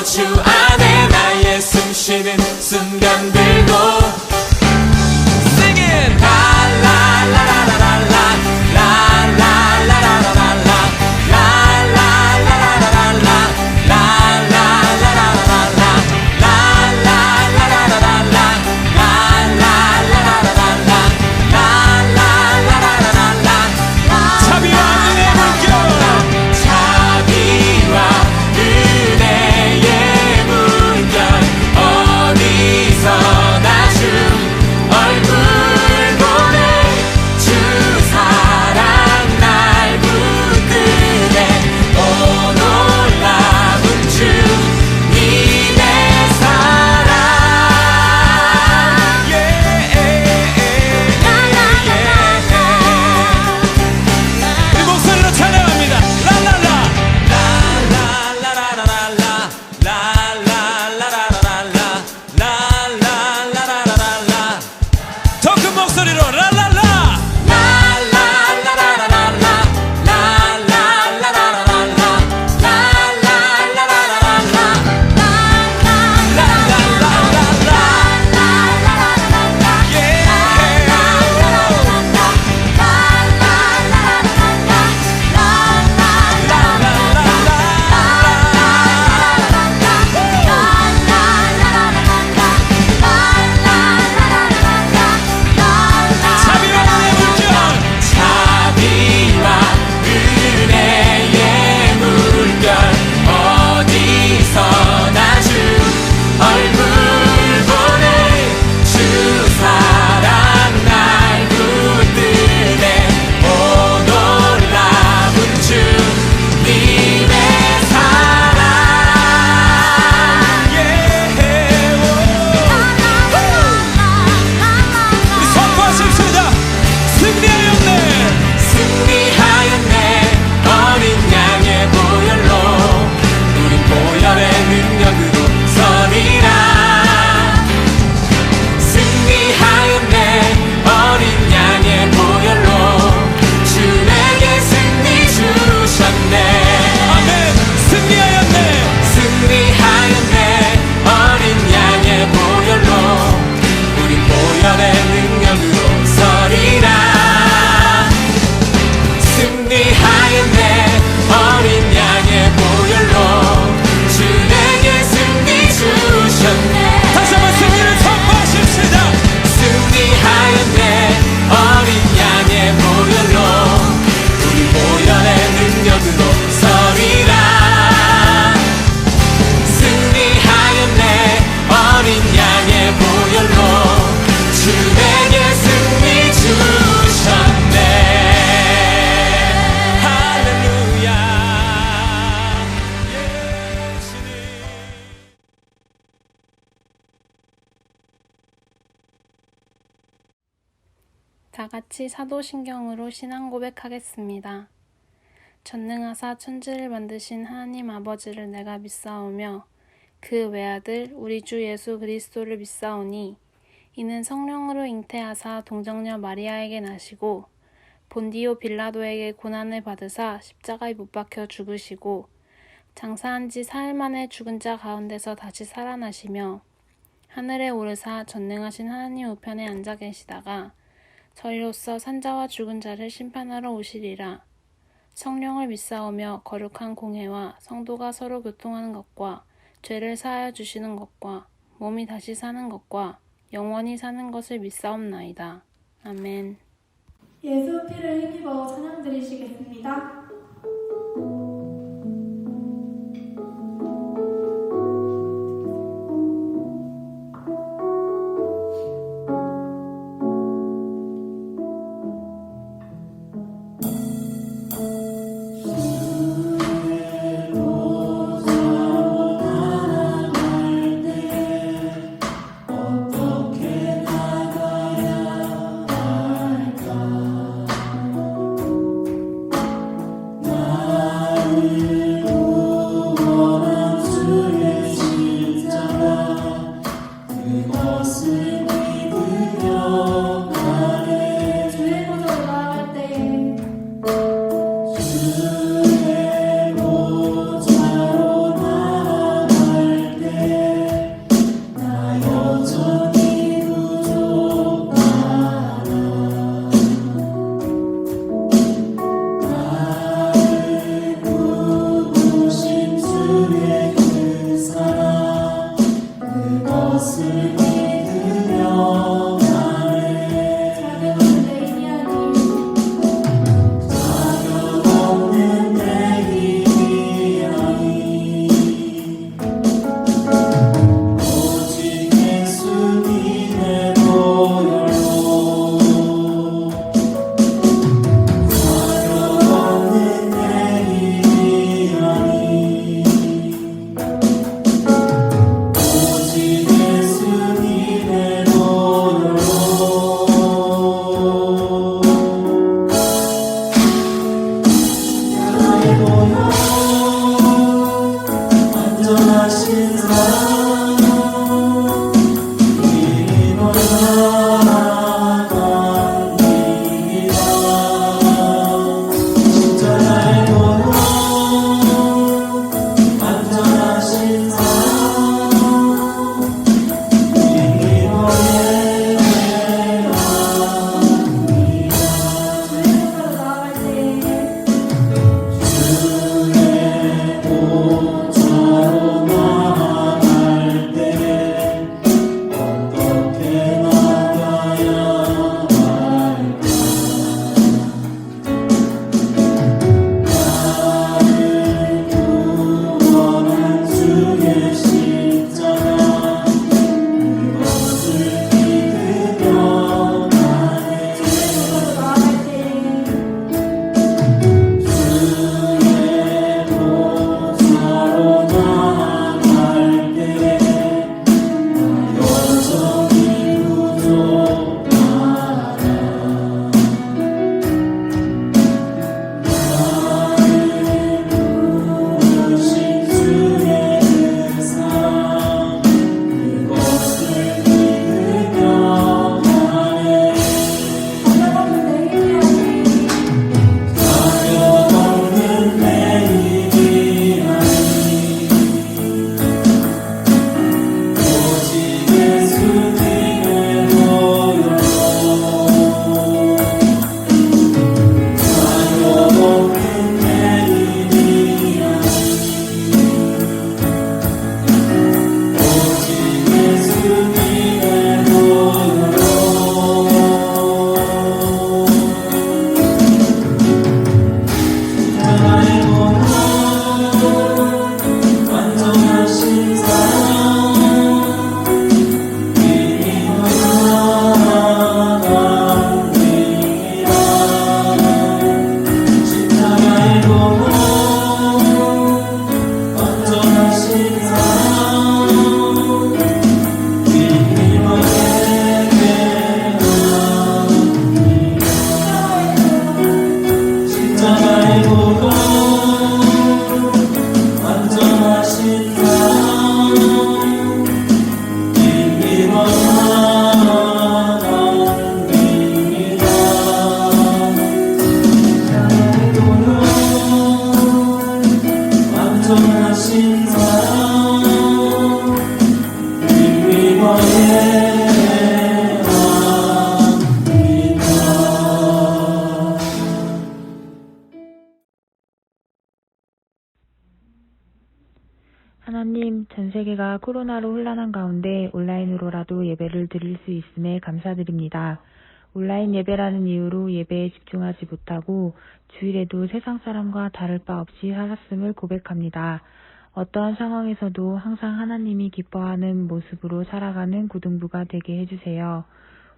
주 안에 나의 숨쉬는 순간들도 Singing la la la la la la la la la la la la 다 같이 사도신경으로 신앙 고백하겠습니다. 전능하사 천지를 만드신 하나님 아버지를 내가 믿사오며 그 외아들 우리 주 예수 그리스도를 믿사오니 이는 성령으로 잉태하사 동정녀 마리아에게 나시고 본디오 빌라도에게 고난을 받으사 십자가에 못 박혀 죽으시고 장사한 지 사흘 만에 죽은 자 가운데서 다시 살아나시며 하늘에 오르사 전능하신 하나님 우편에 앉아 계시다가 저희로서 산자와 죽은 자를 심판하러 오시리라. 성령을 믿사오며 거룩한 공회와 성도가 서로 교통하는 것과 죄를 사하여 주시는 것과 몸이 다시 사는 것과 영원히 사는 것을 믿사옵나이다. 아멘. 예수 피를 힘입어 찬양 드리시겠습니다. 하나님, 전 세계가 코로나로 혼란한 가운데 온라인으로라도 예배를 드릴 수 있음에 감사드립니다. 온라인 예배라는 이유로 예배에 집중하지 못하고 주일에도 세상 사람과 다를 바 없이 살았음을 고백합니다. 어떠한 상황에서도 항상 하나님이 기뻐하는 모습으로 살아가는 고등부가 되게 해주세요.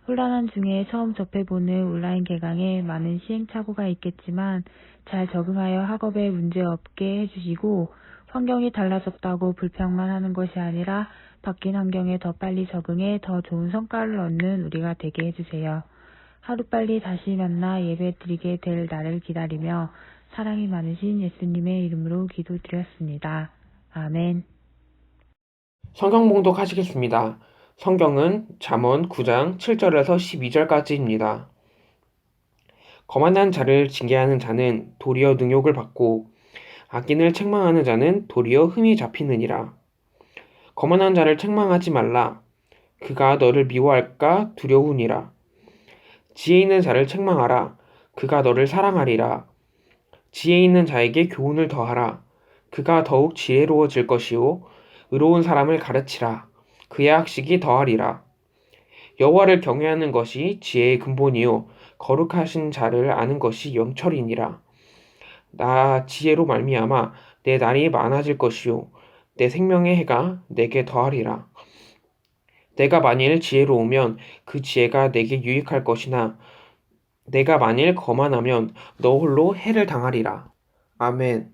혼란한 중에 처음 접해보는 온라인 개강에 많은 시행착오가 있겠지만 잘 적응하여 학업에 문제 없게 해주시고 환경이 달라졌다고 불평만 하는 것이 아니라 바뀐 환경에 더 빨리 적응해 더 좋은 성과를 얻는 우리가 되게 해주세요. 하루빨리 다시 만나 예배드리게 될 날을 기다리며 사랑이 많으신 예수님의 이름으로 기도드렸습니다. 아멘. 성경 봉독하시겠습니다. 성경은 잠언 9장 7절에서 12절까지입니다. 거만한 자를 징계하는 자는 도리어 능욕을 받고 악인을 책망하는 자는 도리어 흠이 잡히느니라. 거만한 자를 책망하지 말라. 그가 너를 미워할까 두려우니라. 지혜 있는 자를 책망하라. 그가 너를 사랑하리라. 지혜 있는 자에게 교훈을 더하라. 그가 더욱 지혜로워질 것이요 의로운 사람을 가르치라. 그의 학식이 더하리라. 여호와를 경외하는 것이 지혜의 근본이요 거룩하신 자를 아는 것이 영철이니라. 나 지혜로 말미암아 내 날이 많아질 것이요 내 생명의 해가 내게 더하리라. 내가 만일 지혜로우면 그 지혜가 내게 유익할 것이나 내가 만일 거만하면 너 홀로 해를 당하리라. 아멘.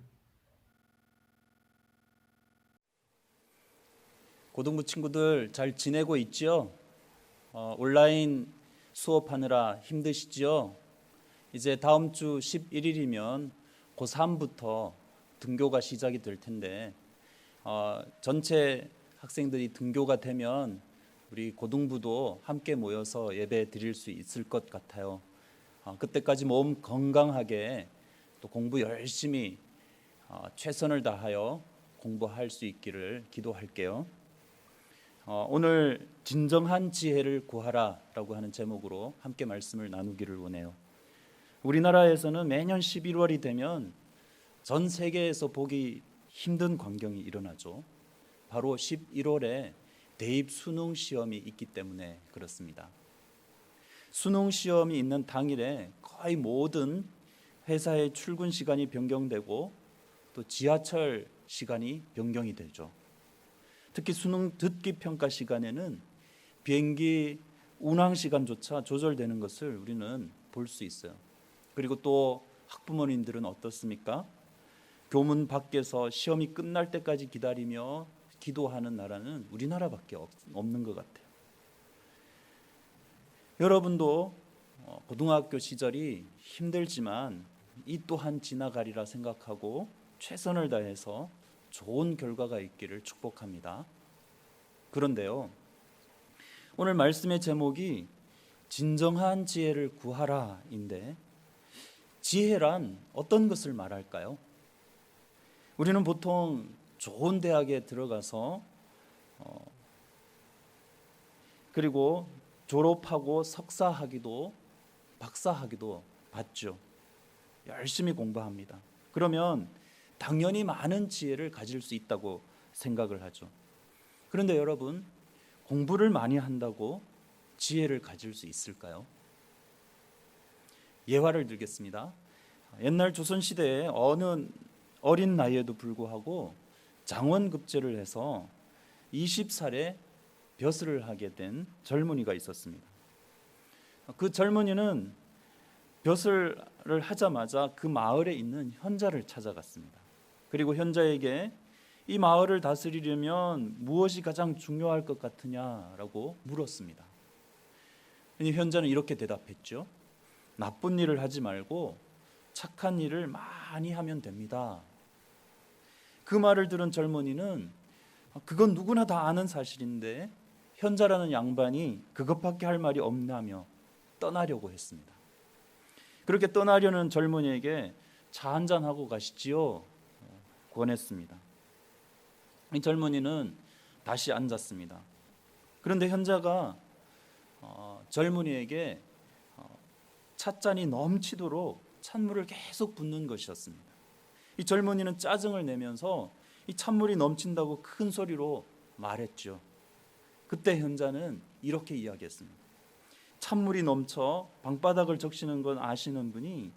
고등부 친구들 잘 지내고 있죠? 온라인 수업하느라 힘드시죠? 이제 다음 주 11일이면 고3부터 등교가 시작이 될 텐데 전체 학생들이 등교가 되면 우리 고등부도 함께 모여서 예배 드릴 수 있을 것 같아요. 그때까지 몸 건강하게 또 공부 열심히 최선을 다하여 공부할 수 있기를 기도할게요. 오늘 진정한 지혜를 구하라라고 하는 제목으로 함께 말씀을 나누기를 원해요. 우리나라에서는 매년 11월이 되면 전 세계에서 보기 힘든 광경이 일어나죠. 바로 11월에 대입 수능 시험이 있기 때문에 그렇습니다. 수능 시험이 있는 당일에 거의 모든 회사의 출근 시간이 변경되고 또 지하철 시간이 변경이 되죠. 특히 수능 듣기 평가 시간에는 비행기 운항 시간조차 조절되는 것을 우리는 볼 수 있어요. 그리고 또 학부모님들은 어떻습니까? 교문 밖에서 시험이 끝날 때까지 기다리며 기도하는 나라는 우리나라밖에 없는 것 같아요. 여러분도 고등학교 시절이 힘들지만 이 또한 지나가리라 생각하고 최선을 다해서 좋은 결과가 있기를 축복합니다. 그런데요, 오늘 말씀의 제목이 진정한 지혜를 구하라인데 지혜란 어떤 것을 말할까요? 우리는 보통 좋은 대학에 들어가서 그리고 졸업하고 석사학위도 박사학위도 받죠. 열심히 공부합니다. 그러면 당연히 많은 지혜를 가질 수 있다고 생각을 하죠. 그런데 여러분, 공부를 많이 한다고 지혜를 가질 수 있을까요? 예화를 들겠습니다. 옛날 조선시대에 어느 어린 나이에도 불구하고 장원급제를 해서 20살에 벼슬을 하게 된 젊은이가 있었습니다. 그 젊은이는 벼슬을 하자마자 그 마을에 있는 현자를 찾아갔습니다. 그리고 현자에게 이 마을을 다스리려면 무엇이 가장 중요할 것 같으냐라고 물었습니다. 현자는 이렇게 대답했죠. 나쁜 일을 하지 말고 착한 일을 많이 하면 됩니다. 그 말을 들은 젊은이는 그건 누구나 다 아는 사실인데 현자라는 양반이 그것밖에 할 말이 없나며 떠나려고 했습니다. 그렇게 떠나려는 젊은이에게 차 한잔하고 가시지요 권했습니다. 이 젊은이는 다시 앉았습니다. 그런데 현자가 젊은이에게 찻잔이 넘치도록 찬물을 계속 붓는 것이었습니다. 이 젊은이는 짜증을 내면서 이 찬물이 넘친다고 큰 소리로 말했죠. 그때 현자는 이렇게 이야기했습니다. 찬물이 넘쳐 방바닥을 적시는 건 아시는 분이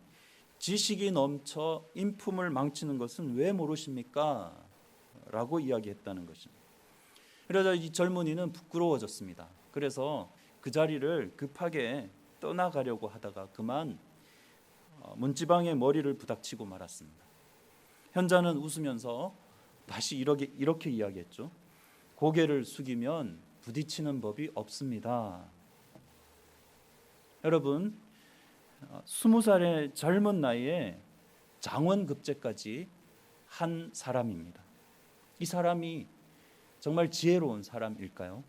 지식이 넘쳐 인품을 망치는 것은 왜 모르십니까? 라고 이야기했다는 것입니다. 그러자 이 젊은이는 부끄러워졌습니다. 그래서 그 자리를 급하게 떠나가려고 하다가 그만 문지방에 머리를 부닥치고 말았습니다. 현자는 웃으면서 다시 이렇게 이야기했죠. 고개를 숙이면 부딪히는 법이 없습니다. 여러분, 20살의 젊은 나이에 장원급제까지 한 사람입니다. 이 사람이 정말 지혜로운 사람일까요?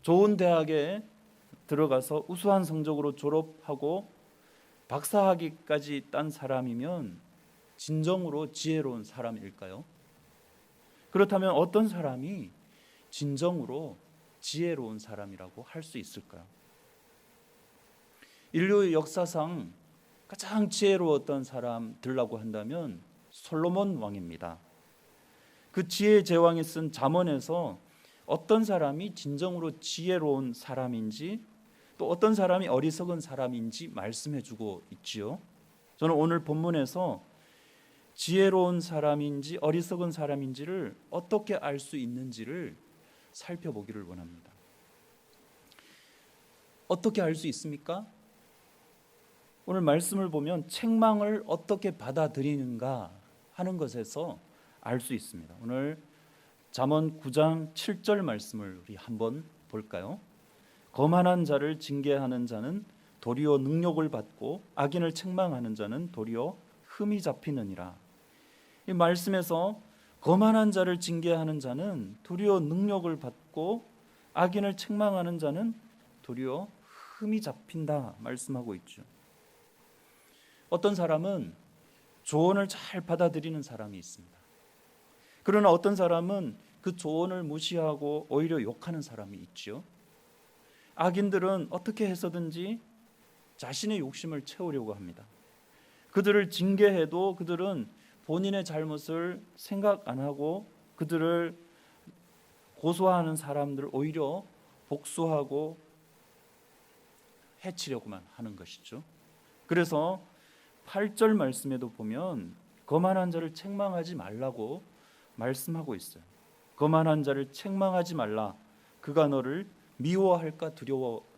좋은 대학에 들어가서 우수한 성적으로 졸업하고 박사학위까지 딴 사람이면 진정으로 지혜로운 사람일까요? 그렇다면 어떤 사람이 진정으로 지혜로운 사람이라고 할 수 있을까요? 인류 역사상 가장 지혜로웠던 사람들라고 한다면 솔로몬 왕입니다. 그 지혜의 제왕이 쓴 잠언에서 어떤 사람이 진정으로 지혜로운 사람인지 또 어떤 사람이 어리석은 사람인지 말씀해주고 있지요. 저는 오늘 본문에서 지혜로운 사람인지 어리석은 사람인지를 어떻게 알 수 있는지를 살펴보기를 원합니다. 어떻게 알 수 있습니까? 오늘 말씀을 보면 책망을 어떻게 받아들이는가 하는 것에서 알 수 있습니다. 오늘 잠언 9장 7절 말씀을 우리 한번 볼까요? 거만한 자를 징계하는 자는 도리어 능욕을 받고 악인을 책망하는 자는 도리어 흠이 잡히느니라. 이 말씀에서 거만한 자를 징계하는 자는 도리어 능력을 받고 악인을 책망하는 자는 도리어 흠이 잡힌다 말씀하고 있죠. 어떤 사람은 조언을 잘 받아들이는 사람이 있습니다. 그러나 어떤 사람은 그 조언을 무시하고 오히려 욕하는 사람이 있죠. 악인들은 어떻게 해서든지 자신의 욕심을 채우려고 합니다. 그들을 징계해도 그들은 본인의 잘못을 생각 안 하고 그들을 고소하는 사람들을 오히려 복수하고 해치려고만 하는 것이죠. 그래서 8절 말씀에도 보면 거만한 자를 책망하지 말라고 말씀하고 있어요. 거만한 자를 책망하지 말라. 그가 너를 미워할까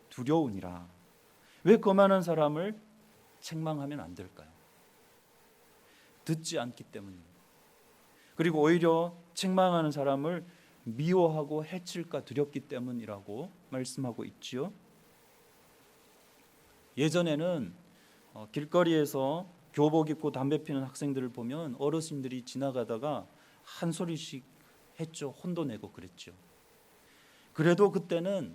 두려우니라. 왜 거만한 사람을 책망하면 안 될까요? 듣지 않기 때문입니다. 그리고 오히려 책망하는 사람을 미워하고 해칠까 두렵기 때문이라고 말씀하고 있지요. 예전에는 길거리에서 교복 입고 담배 피는 학생들을 보면 어르신들이 지나가다가 한 소리씩 했죠. 혼도 내고 그랬죠. 그래도 그때는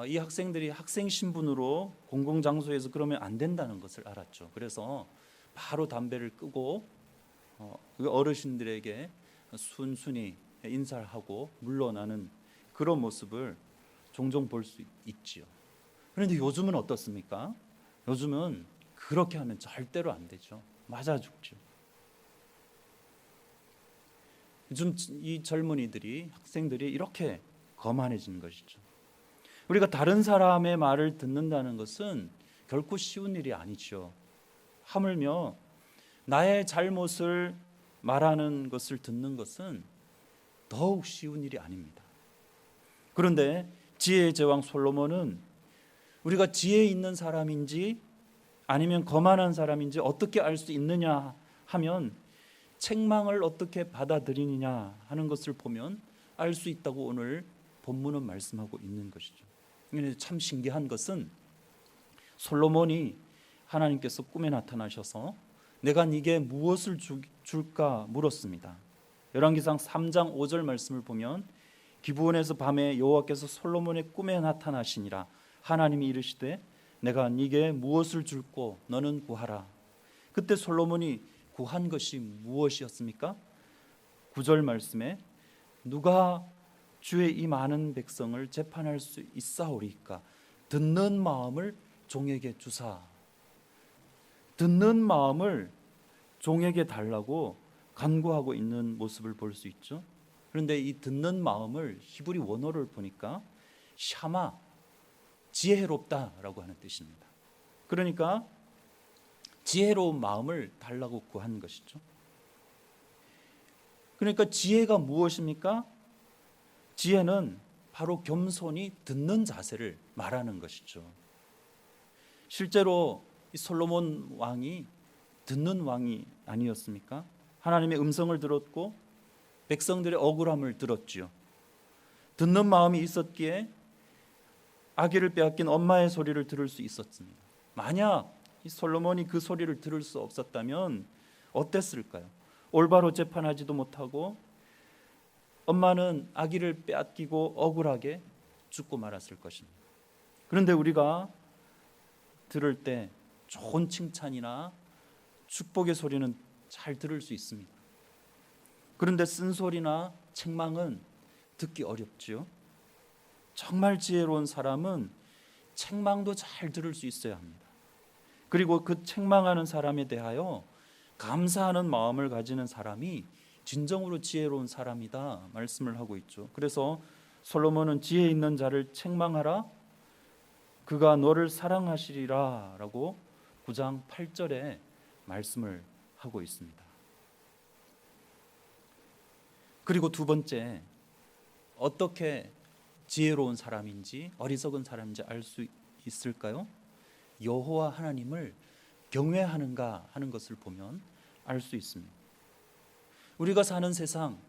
이 학생들이 학생 신분으로 공공장소에서 그러면 안 된다는 것을 알았죠. 그래서 바로 담배를 끄고 그 어르신들에게 순순히 인사를 하고 물러나는 그런 모습을 종종 볼 수 있지요. 그런데 요즘은 어떻습니까? 요즘은 그렇게 하면 절대로 안 되죠. 맞아 죽죠. 요즘 이 젊은이들이, 학생들이 이렇게 거만해진 것이죠. 우리가 다른 사람의 말을 듣는다는 것은 결코 쉬운 일이 아니죠. 하물며 나의 잘못을 말하는 것을 듣는 것은 더욱 쉬운 일이 아닙니다. 그런데 지혜의 제왕 솔로몬은 우리가 지혜 있는 사람인지 아니면 거만한 사람인지 어떻게 알 수 있느냐 하면 책망을 어떻게 받아들이느냐 하는 것을 보면 알 수 있다고 오늘 본문은 말씀하고 있는 것이죠. 참 신기한 것은 솔로몬이 하나님께서 꿈에 나타나셔서 내가 네게 무엇을 줄까 물었습니다. 열왕기상 3장 5절 말씀을 보면 기브온에서 밤에 여호와께서 솔로몬의 꿈에 나타나시니라. 하나님이 이르시되 내가 네게 무엇을 줄고 너는 구하라. 그때 솔로몬이 구한 것이 무엇이었습니까? 9절 말씀에 누가 주의 이 많은 백성을 재판할 수 있사오리까? 듣는 마음을 종에게 주사. 듣는 마음을 종에게 달라고 간구하고 있는 모습을 볼 수 있죠. 그런데 이 듣는 마음을 히브리 원어를 보니까 샤마, 지혜롭다라고 하는 뜻입니다. 그러니까 지혜로운 마음을 달라고 구한 것이죠. 그러니까 지혜가 무엇입니까? 지혜는 바로 겸손히 듣는 자세를 말하는 것이죠. 실제로 이 솔로몬 왕이 듣는 왕이 아니었습니까? 하나님의 음성을 들었고 백성들의 억울함을 들었지요. 듣는 마음이 있었기에 아기를 빼앗긴 엄마의 소리를 들을 수 있었습니다. 만약 이 솔로몬이 그 소리를 들을 수 없었다면 어땠을까요? 올바로 재판하지도 못하고 엄마는 아기를 빼앗기고 억울하게 죽고 말았을 것입니다. 그런데 우리가 들을 때 좋은 칭찬이나 축복의 소리는 잘 들을 수 있습니다. 그런데 쓴소리나 책망은 듣기 어렵지요. 정말 지혜로운 사람은 책망도 잘 들을 수 있어야 합니다. 그리고 그 책망하는 사람에 대하여 감사하는 마음을 가지는 사람이 진정으로 지혜로운 사람이다 말씀을 하고 있죠. 그래서 솔로몬은 지혜 있는 자를 책망하라, 그가 너를 사랑하시리라 라고 9장 8절에 말씀을 하고 있습니다. 그리고 두 번째, 어떻게 지혜로운 사람인지 어리석은 사람인지 알 수 있을까요? 여호와 하나님을 경외하는가 하는 것을 보면 알 수 있습니다. 우리가 사는 세상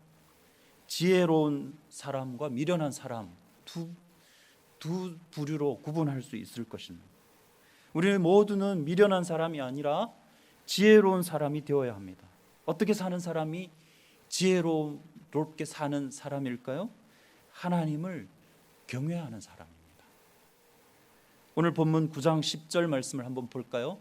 지혜로운 사람과 미련한 사람 두 부류로 구분할 수 있을 것입니다. 우리 모두는 미련한 사람이 아니라 지혜로운 사람이 되어야 합니다. 어떻게 사는 사람이 지혜롭게 사는 사람일까요? 하나님을 경외하는 사람입니다. 오늘 본문 9장 10절 말씀을 한번 볼까요?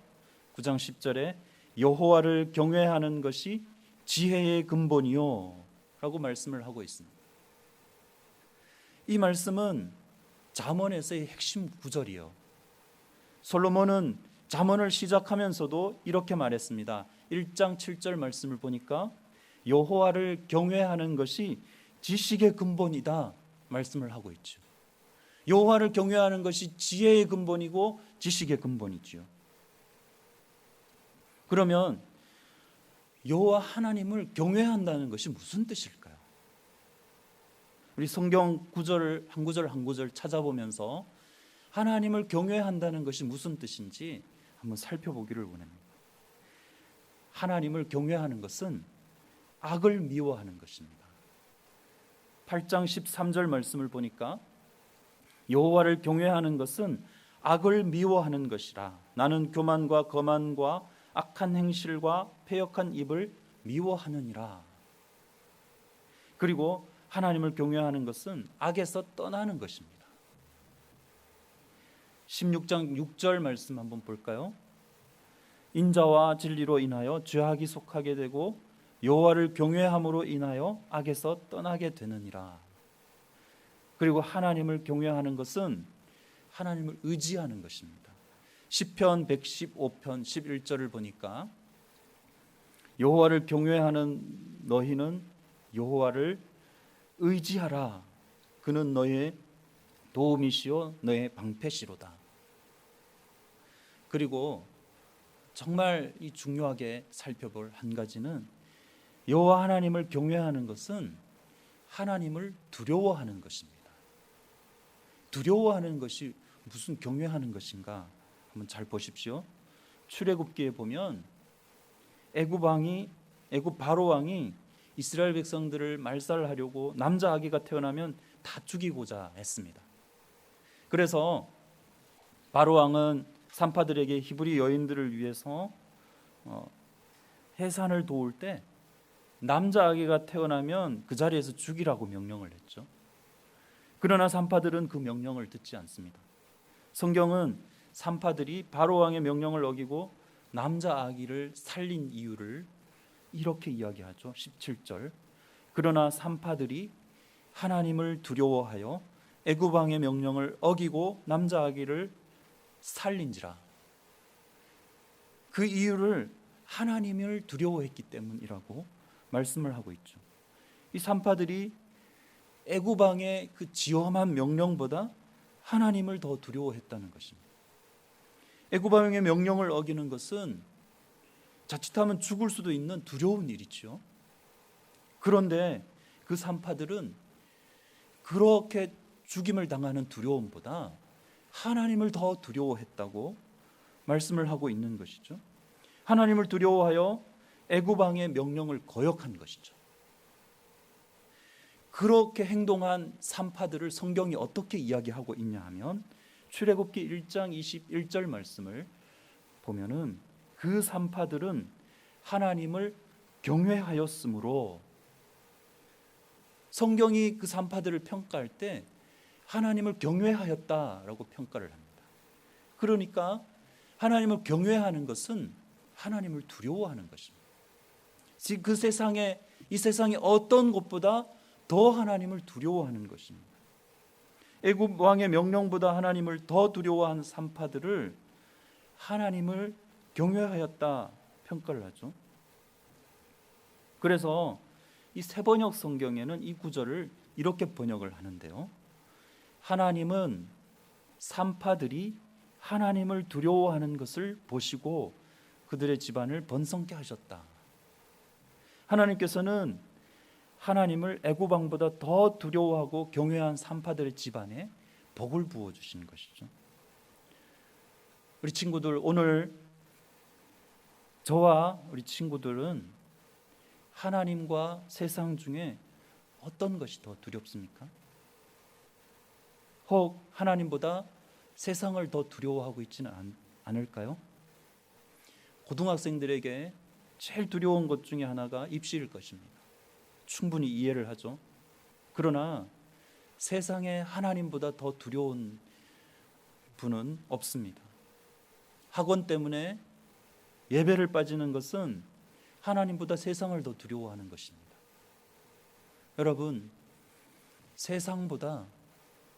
9장 10절에 여호와를 경외하는 것이 지혜의 근본이요 라고 말씀을 하고 있습니다. 이 말씀은 잠언에서의 핵심 구절이요. 솔로몬은 잠언을 시작하면서도 이렇게 말했습니다. 1장 7절 말씀을 보니까 여호와를 경외하는 것이 지식의 근본이다 말씀을 하고 있죠. 여호와를 경외하는 것이 지혜의 근본이고 지식의 근본이지요. 그러면 여호와 하나님을 경외한다는 것이 무슨 뜻일까요? 우리 성경 구절을 한 구절 한 구절 찾아보면서 하나님을 경외한다는 것이 무슨 뜻인지 한번 살펴보기를 원합니다. 하나님을 경외하는 것은 악을 미워하는 것입니다. 8장 13절 말씀을 보니까 여호와를 경외하는 것은 악을 미워하는 것이라. 나는 교만과 거만과 악한 행실과 패역한 입을 미워하느니라. 그리고 하나님을 경외하는 것은 악에서 떠나는 것입니다. 16장 6절 말씀 한번 볼까요? 인자와 진리로 인하여 죄악이 속하게 되고 여호와를 경외함으로 인하여 악에서 떠나게 되느니라. 그리고 하나님을 경외하는 것은 하나님을 의지하는 것입니다. 시편 115편 11절을 보니까 여호와를 경외하는 너희는 여호와를 의지하라. 그는 너의 도움이시요 너의 방패시로다. 그리고 정말 이 중요하게 살펴볼 한 가지는 여호와 하나님을 경외하는 것은 하나님을 두려워하는 것입니다. 두려워하는 것이 무슨 경외하는 것인가? 한번 잘 보십시오. 출애굽기에 보면 애굽 바로 왕이 이스라엘 백성들을 말살하려고 남자 아기가 태어나면 다 죽이고자 했습니다. 그래서 바로 왕은 산파들에게 히브리 여인들을 위해서 해산을 도울 때 남자 아기가 태어나면 그 자리에서 죽이라고 명령을 했죠. 그러나 산파들은 그 명령을 듣지 않습니다. 성경은 산파들이 바로 왕의 명령을 어기고 남자 아기를 살린 이유를 이렇게 이야기하죠. 17절. 그러나 산파들이 하나님을 두려워하여 애굽 왕의 명령을 어기고 남자 아기를 살린지라. 그 이유를 하나님을 두려워했기 때문이라고 말씀을 하고 있죠. 이 산파들이 애굽 왕의 그 지엄한 명령보다 하나님을 더 두려워했다는 것입니다. 애굽 왕의 명령을 어기는 것은 자칫하면 죽을 수도 있는 두려운 일이죠. 그런데 그 산파들은 그렇게 죽임을 당하는 두려움보다 하나님을 더 두려워했다고 말씀을 하고 있는 것이죠. 하나님을 두려워하여 애굽 왕의 명령을 거역한 것이죠. 그렇게 행동한 산파들을 성경이 어떻게 이야기하고 있냐 하면 출애굽기 1장 21절 말씀을 보면은 그 산파들은 하나님을 경외하였으므로, 성경이 그 산파들을 평가할 때 하나님을 경외하였다라고 평가를 합니다. 그러니까 하나님을 경외하는 것은 하나님을 두려워하는 것입니다. 그 세상에, 이 세상의 어떤 것보다 더 하나님을 두려워하는 것입니다. 애굽 왕의 명령보다 하나님을 더 두려워한 산파들을 하나님을 경외하였다 평가를 하죠. 그래서 이 새번역 성경에는 이 구절을 이렇게 번역을 하는데요. 하나님은 산파들이 하나님을 두려워하는 것을 보시고 그들의 집안을 번성케 하셨다. 하나님께서는 하나님을 애굽 왕보다 더 두려워하고 경외한 산파들의 집안에 복을 부어 주신 것이죠. 우리 친구들, 오늘 저와 우리 친구들은 하나님과 세상 중에 어떤 것이 더 두렵습니까? 혹 하나님보다 세상을 더 두려워하고 있지는 않을까요? 고등학생들에게 제일 두려운 것 중에 하나가 입시일 것입니다. 충분히 이해를 하죠. 그러나 세상에 하나님보다 더 두려운 분은 없습니다. 학원 때문에 예배를 빠지는 것은 하나님보다 세상을 더 두려워하는 것입니다. 여러분, 세상보다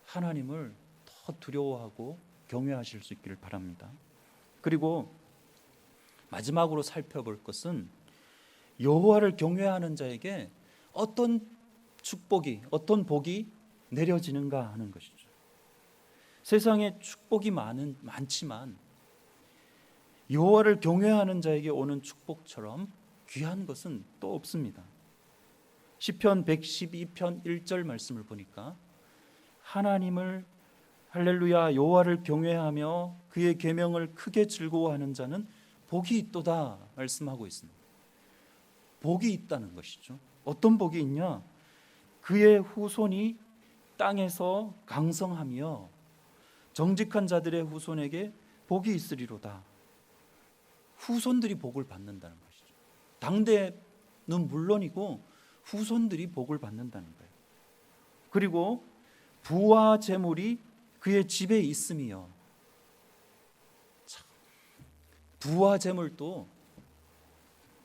하나님을 더 두려워하고 경외하실 수 있기를 바랍니다. 그리고 마지막으로 살펴볼 것은 여호와를 경외하는 자에게 어떤 축복이, 어떤 복이 내려지는가 하는 것이죠. 세상에 축복이 많지만 여호와를 경외하는 자에게 오는 축복처럼 귀한 것은 또 없습니다. 시편 112편 1절 말씀을 보니까 하나님을 할렐루야 여호와를 경외하며 그의 계명을 크게 즐거워하는 자는 복이 있도다 말씀하고 있습니다. 복이 있다는 것이죠. 어떤 복이 있냐? 그의 후손이 땅에서 강성하며 정직한 자들의 후손에게 복이 있으리로다. 후손들이 복을 받는다는 것이죠. 당대는 물론이고 후손들이 복을 받는다는 거예요. 그리고 부와 재물이 그의 집에 있음이요. 부와 재물도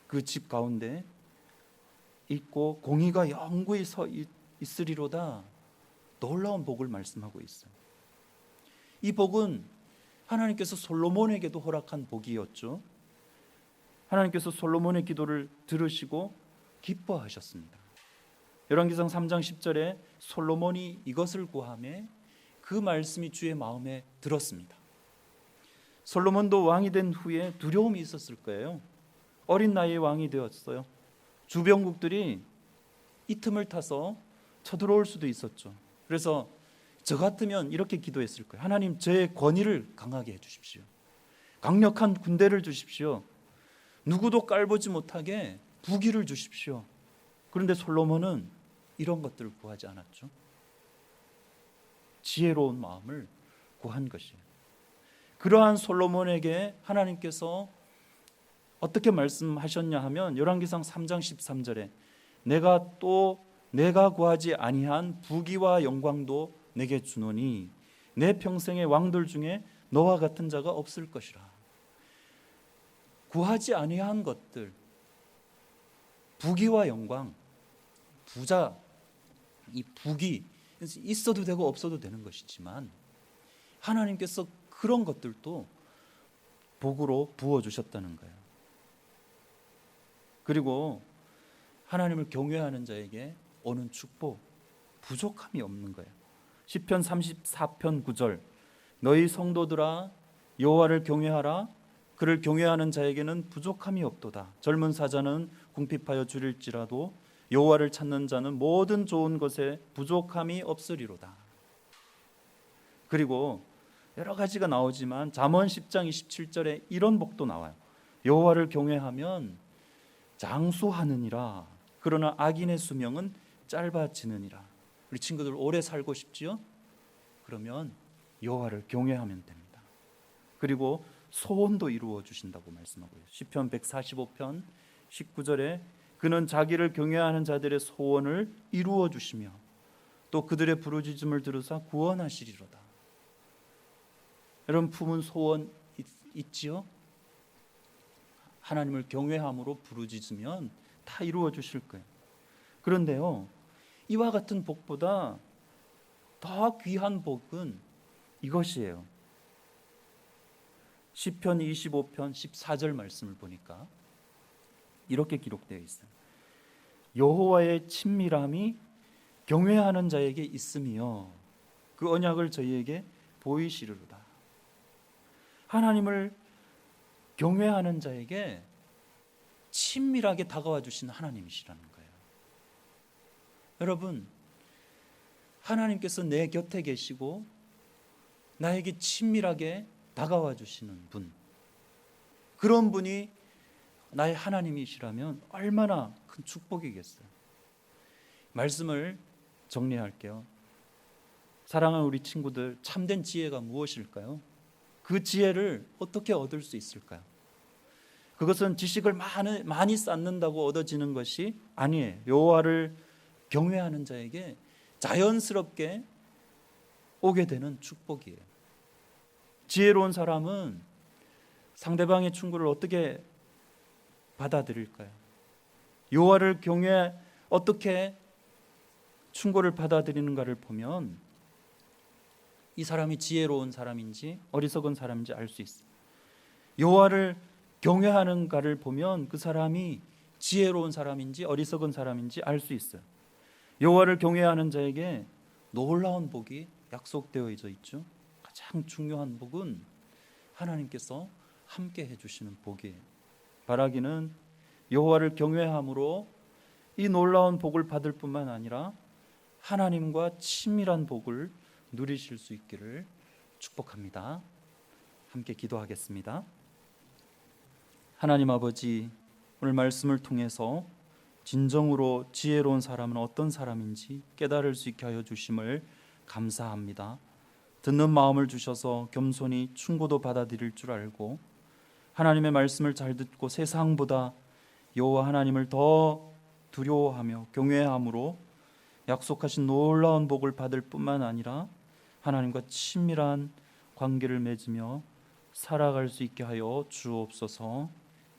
그 집 가운데 있고 공의가 영구히 서 있으리로다. 놀라운 복을 말씀하고 있어요. 이 복은 하나님께서 솔로몬에게도 허락한 복이었죠. 하나님께서 솔로몬의 기도를 들으시고 기뻐하셨습니다. 열왕기상 3장 10절에 솔로몬이 이것을 구하며 그 말씀이 주의 마음에 들었습니다. 솔로몬도 왕이 된 후에 두려움이 있었을 거예요. 어린 나이에 왕이 되었어요. 주변국들이 이 틈을 타서 쳐들어올 수도 있었죠. 그래서 저 같으면 이렇게 기도했을 거예요. 하나님, 저의 권위를 강하게 해주십시오. 강력한 군대를 주십시오. 누구도 깔보지 못하게 부귀를 주십시오. 그런데 솔로몬은 이런 것들을 구하지 않았죠. 지혜로운 마음을 구한 것이에요. 그러한 솔로몬에게 하나님께서 어떻게 말씀하셨냐 하면 열왕기상 3장 13절에 내가 구하지 아니한 부귀와 영광도 내게 주노니 내 평생의 왕들 중에 너와 같은 자가 없을 것이라. 구하지 아니한 것들, 부귀와 영광, 부자, 이 부귀 있어도 되고 없어도 되는 것이지만 하나님께서 그런 것들도 복으로 부어주셨다는 거예요. 그리고 하나님을 경외하는 자에게 오는 축복, 부족함이 없는 거예요. 시편 34편 9절 너희 성도들아 여호와를 경외하라. 그를 경외하는 자에게는 부족함이 없도다. 젊은 사자는 궁핍하여 줄일지라도 여호와를 찾는 자는 모든 좋은 것에 부족함이 없으리로다. 그리고 여러 가지가 나오지만 잠언 10장 27절에 이런 복도 나와요. 여호와를 경외하면 장수하느니라. 그러나 악인의 수명은 짧아지느니라. 우리 친구들 오래 살고 싶지요? 그러면 여호와를 경외하면 됩니다. 그리고 소원도 이루어 주신다고 말씀하고요. 시편 145편 19절에 그는 자기를 경외하는 자들의 소원을 이루어 주시며 또 그들의 부르짖음을 들으사 구원하시리로다. 여러분 품은 소원 있지요? 하나님을 경외함으로 부르짖으면 다 이루어 주실 거예요. 그런데요, 이와 같은 복보다 더 귀한 복은 이것이에요. 시편 25편 14절 말씀을 보니까 이렇게 기록되어 있어요. 여호와의 친밀함이 경외하는 자에게 있으며 그 언약을 저희에게 보이시리로다. 하나님을 경외하는 자에게 친밀하게 다가와 주신 하나님이시라는 거예요. 여러분, 하나님께서 내 곁에 계시고 나에게 친밀하게 다가와 주시는 분, 그런 분이 나의 하나님이시라면 얼마나 큰 축복이겠어요. 말씀을 정리할게요. 사랑하는 우리 친구들, 참된 지혜가 무엇일까요? 그 지혜를 어떻게 얻을 수 있을까요? 그것은 지식을 많이 쌓는다고 얻어지는 것이 아니에요. 여호와를 경외하는 자에게 자연스럽게 오게 되는 축복이에요. 지혜로운 사람은 상대방의 충고를 어떻게 받아들일까요? 여호와를 경외 어떻게 충고를 받아들이는가를 보면 이 사람이 지혜로운 사람인지 어리석은 사람인지 알 수 있어요. 여호와를 경외하는가를 보면 그 사람이 지혜로운 사람인지 어리석은 사람인지 알 수 있어요. 여호와를 경외하는 자에게 놀라운 복이 약속되어 있죠. 가장 중요한 복은 하나님께서 함께 해주시는 복이에요. 바라기는 여호와를 경외함으로 이 놀라운 복을 받을 뿐만 아니라 하나님과 친밀한 복을 누리실 수 있기를 축복합니다. 함께 기도하겠습니다. 하나님 아버지, 오늘 말씀을 통해서 진정으로 지혜로운 사람은 어떤 사람인지 깨달을 수 있게 하여 주심을 감사합니다. 듣는 마음을 주셔서 겸손히 충고도 받아들일 줄 알고 하나님의 말씀을 잘 듣고 세상보다 여호와 하나님을 더 두려워하며 경외함으로 약속하신 놀라운 복을 받을 뿐만 아니라 하나님과 친밀한 관계를 맺으며 살아갈 수 있게 하여 주옵소서.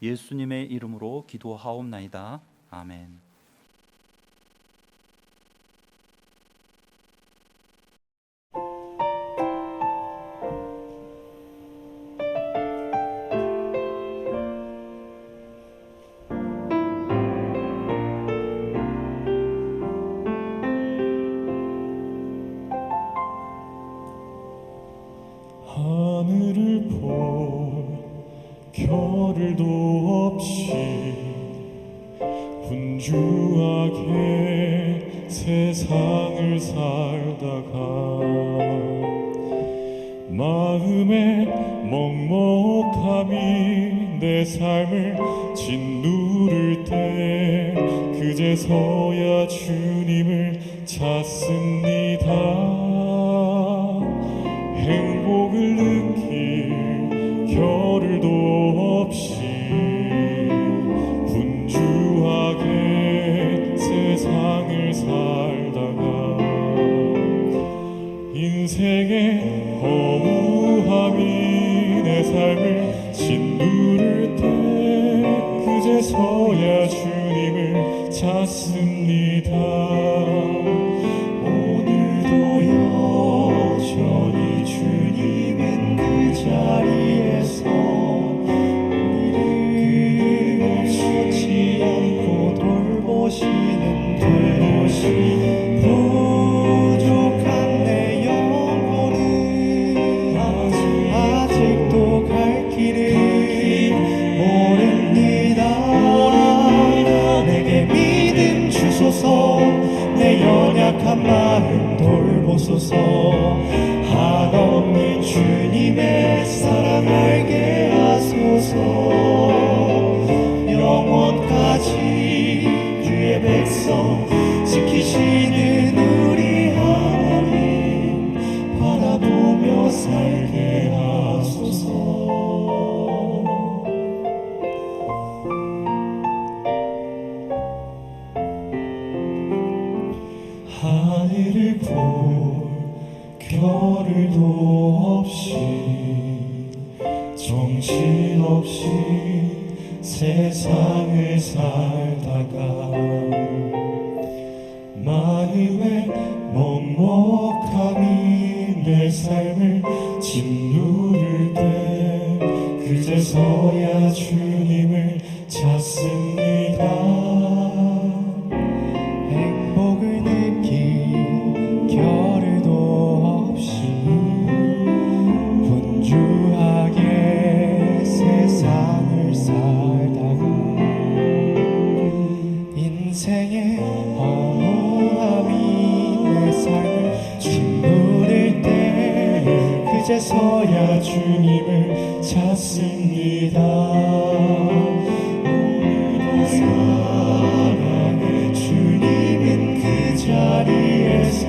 예수님의 이름으로 기도하옵나이다. 아멘. 하늘을 볼 겨를도 없이 분주하게 세상을 살다가 마음의 먹먹함이 내 삶을 짓누를 때 그제서야 주님을 찾습니다. 행복을 느낄 겨를도 없이 분주하게 세상을 살다가 인생의 허무함이 내 삶을 짓누를 때 그제서야 주님을 찾습니다. 오늘도 여전히 주님은 그 자리에서 우리를 놓지 않고 돌보시는데 부족한 내 영혼은 아직도 갈 길을 모릅니다. 내게 믿음 주소서. 내 연약한 마음 돌보소서. 한없는 주님의 사랑 알게 하소서. 영원까지 주의 백성 지키시는 우리 하나님 바라보며 살게 하소서. 하늘을 볼 겨를도 없이 정신없이 세상을 살다가 마음의 먹먹함이 내 삶을 짓누를 때 그제서야 주님을 찾습니다. 행복을 느낄 겨를도 없이 분주하게 세상을 살다가 인생의 허무함이 내 삶을 짓누를 때 그제서야 주님을 찾습니다. 오늘도 사랑의 주님은 그 자리에서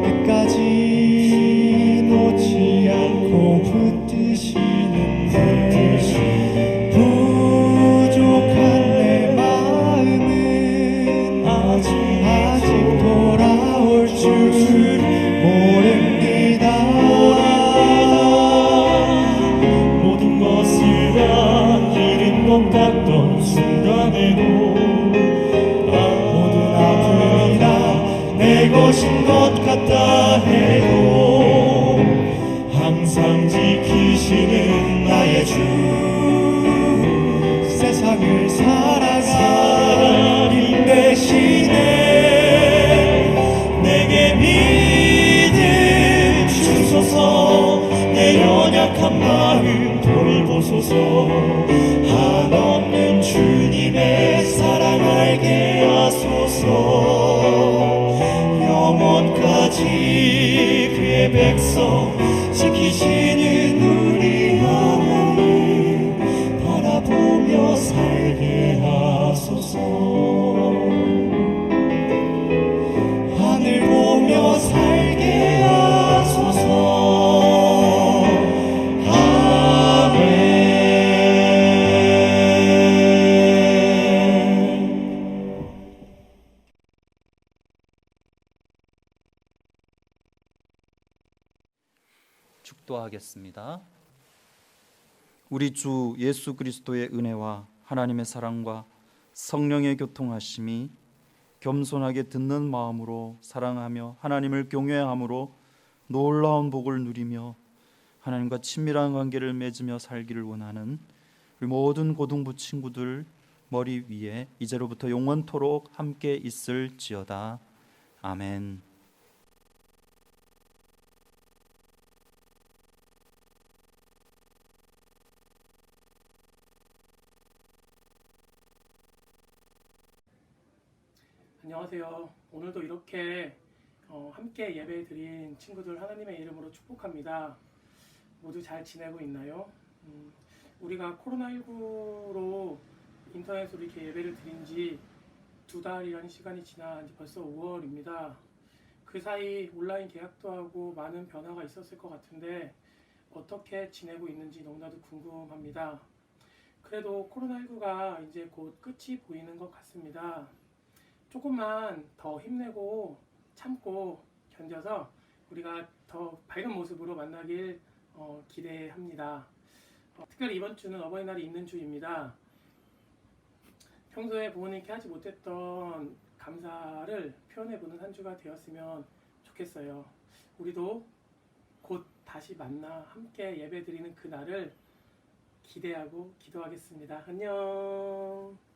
끝까지 놓지 않고 붙드시는데 것인 것 같다 해도 항상 지키시는 나의 주 세상을 살아가는 대신에 내게 믿음 주소서 내 연약한 마음 돌보소서 한없는 주님의 사랑 알게 하소서 영원까지 그의 백성 지키시는 우리 하나님 바라보며 살게 하소서 하늘 보며 살게 하소서 아멘. 축도하겠습니다. 우리 주 예수 그리스도의 은혜와 하나님의 사랑과 성령의 교통하심이 겸손하게 듣는 마음으로 사랑하며 하나님을 경외함으로 놀라운 복을 누리며 하나님과 친밀한 관계를 맺으며 살기를 원하는 우리 모든 고등부 친구들 머리 위에 이제로부터 영원토록 함께 있을지어다. 아멘. 안녕하세요. 오늘도 이렇게 함께 예배 드린 친구들 하나님의 이름으로 축복합니다. 모두 잘 지내고 있나요? 우리가 코로나19로 인터넷으로 이렇게 예배를 드린 지 2달이라는 시간이 지난 지 벌써 5월입니다. 그 사이 온라인 계약도 하고 많은 변화가 있었을 것 같은데 어떻게 지내고 있는지 너무나도 궁금합니다. 그래도 코로나19가 이제 곧 끝이 보이는 것 같습니다. 조금만 더 힘내고 참고 견뎌서 우리가 더 밝은 모습으로 만나길 기대합니다. 특별히 이번 주는 어버이날이 있는 주입니다. 평소에 부모님께 하지 못했던 감사를 표현해보는 한 주가 되었으면 좋겠어요. 우리도 곧 다시 만나 함께 예배드리는 그날을 기대하고 기도하겠습니다. 안녕.